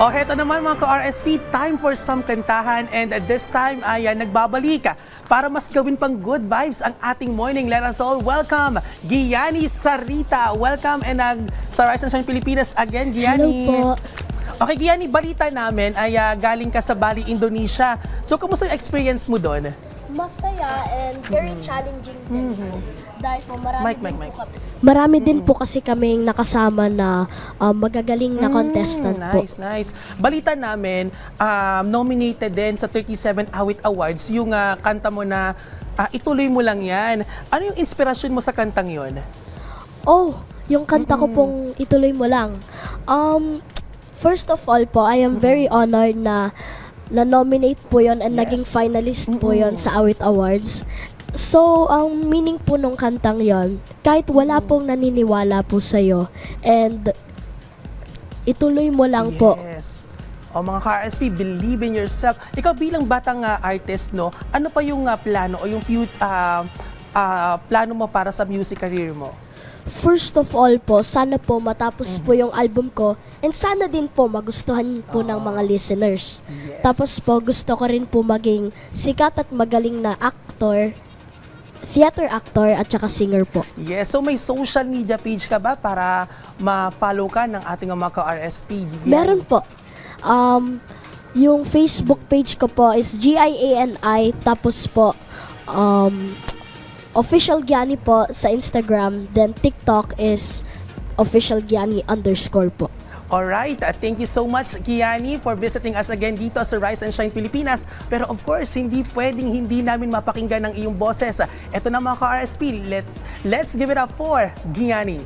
O heto naman mga ka-RSP, time for some kantahan, and at this time ay nagbabalik para mas gawin pang good vibes ang ating morning. Let us all welcome Gianni Sarita. Welcome and sa Rise and Shine Pilipinas again, Gianni. Hello po. Okay, Gianni, balita namin ay galing ka sa Bali, Indonesia. So, kamusta yung experience mo doon? Masaya and very challenging din po. Dahil po Mike. din po kasi kaming nakasama na magagaling na contestant po. Nice. Balita namin, nominated din sa 37 Awit Awards yung kanta mo na ituloy mo lang yan. Ano yung inspirasyon mo sa kantang yon? Yung kanta ko pong ituloy mo lang. First of all po, I am very honored na na-nominate po yon and naging finalist po yon sa Awit Awards. So, ang meaning po nung kantang yon, kahit wala pong naniniwala po sa'yo, and ituloy mo lang po. Yes. O mga ka-RSP, believe in yourself. Ikaw bilang batang artist, no, ano pa yung plano o yung plano mo para sa music career mo? First of all po, sana po matapos po yung album ko, and sana din po magustuhan po ng mga listeners. Yes. Tapos po, gusto ko rin po maging sikat at magaling na actor, theater actor at saka singer po. Yes, so may social media page ka ba para ma-follow ka ng ating mga ka-RSP? Meron po. Yung Facebook page ko po is GIANI, tapos po Official Gianni po sa Instagram, then TikTok is Official Gianni _ po. Alright, thank you so much, Gianni, for visiting us again dito sa Rise and Shine Pilipinas. Pero of course, hindi pwedeng hindi namin mapakinggan ang iyong boses. Ito na mga ka-RSP, let's give it up for Gianni.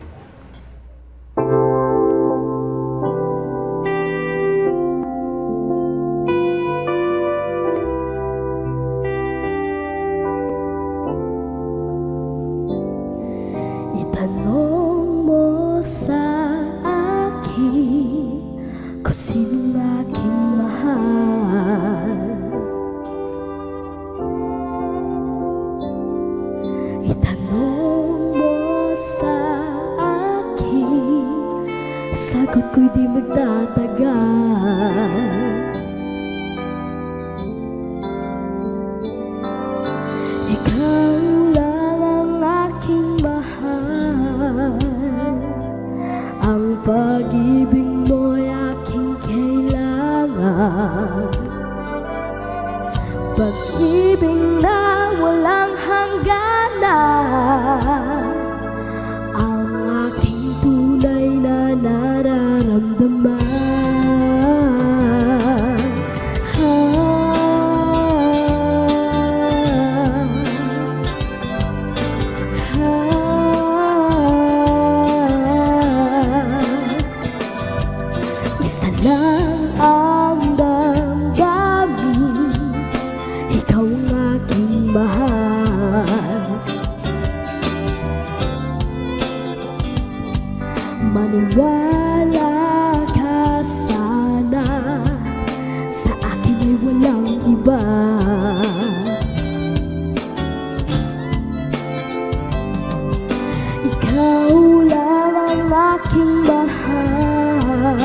Itanong mo sa kung sino aking mahal. Itanong mo sa akin, sagot ko'y di magtatagal. Ikaw lang ang aking mahal, ang pag-ibig mo'y aking kailangan. Pag-ibig na walang hangganan, ang aking tunay na nararamdaman. Isa lang ang damdamin, ikaw ang aking mahal. Maniwala ka sana, sa akin ay walang iba. Ikaw lang ang aking mahal,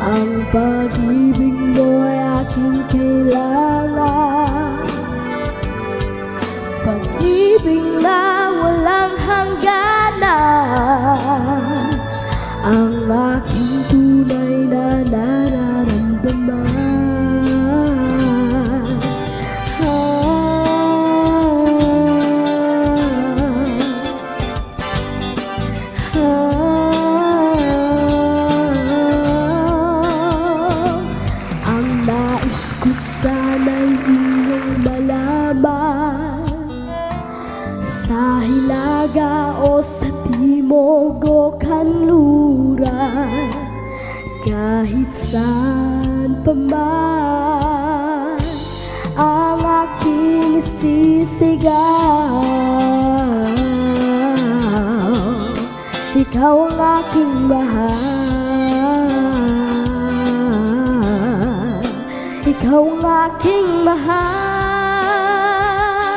ang pag-ibig mo'y aking kailangan. Pag-ibig na walang hangganan, ang aking tunay na nararamdaman. Nais ko sana'y inyong malaman, sa hilaga o sa timog o kanluran, kahit saan pa man ang aking isisigaw, ikaw ang aking mahal. Ikaw ang aking mahal.